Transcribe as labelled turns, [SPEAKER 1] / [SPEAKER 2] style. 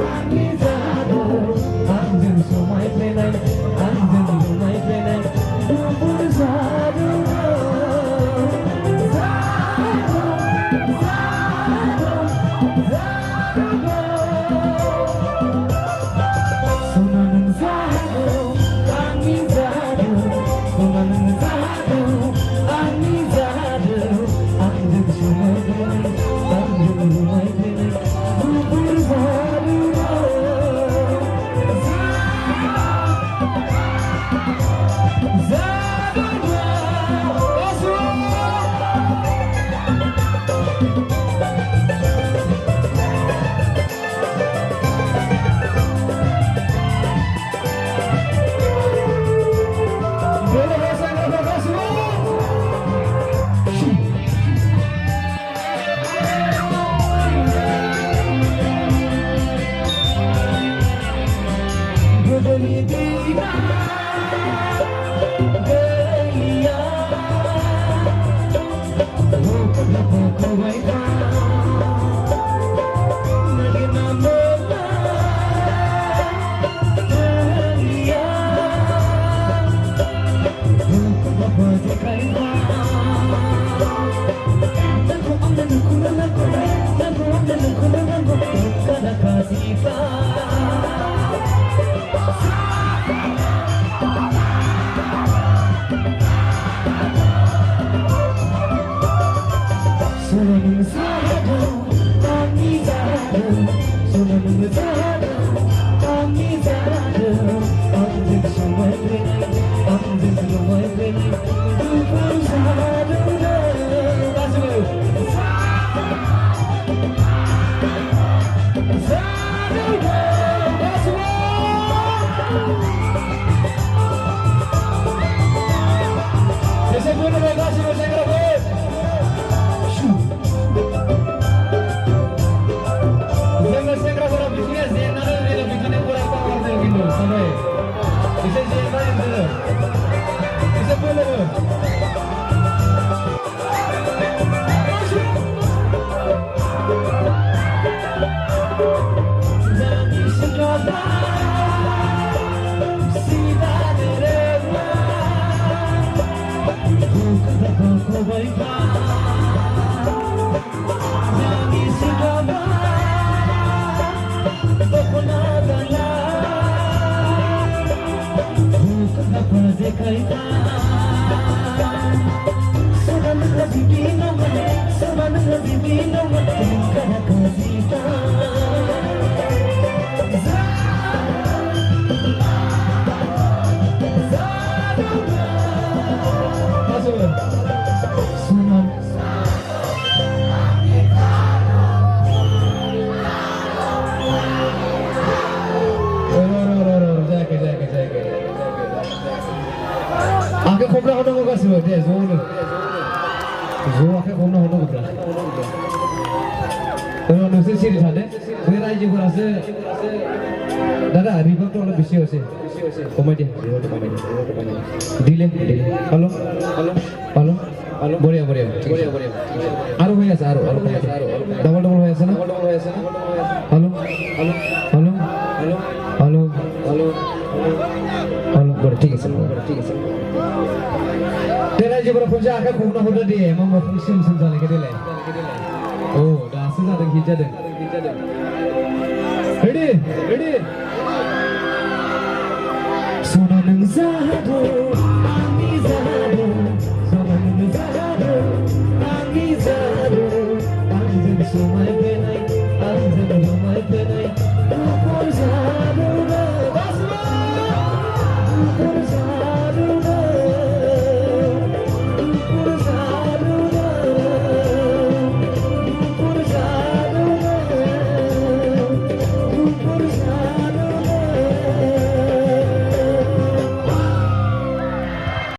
[SPEAKER 1] आंनि जादों आंजों समायफ्लेनाय आंजों रुमायफ्लेनाय गुफुर जादों सना नों जादों आंनि जादों सना नों जादों आंनि जादों आंजों समायफ्लेनाय आंजों रुमायफ्लेनाय गुफुर जादों आखाइ खबना हरनांगौ गासिबो दे ज'नो आखाइ खबना हरनांगौब्रा नोंसोर सिरि थादो बे रायजोफोरासो दादा रिभाबथ' অলপ বেশি আছে কমাই দে রিভাবটো কমাই দে দিলে হ্যালো বঢ়িয়া আৰু হৈ আছে আৰু ডাবল হৈ আছে না হ্যালো বঢ়িয়া ঠিক আছে रायजोफोरा खनसे आखाइ खबना हरदो दे मा सोम जानायखौ देलाय औ दासो जादों हिट जादों रेडि सना नों जादों आंनि जादों सना नों जादों आंनि जादों आंजों समायफ्लेनाय आंजों रुमायफ्लेनाय गुफुर जादों गुफुर जादों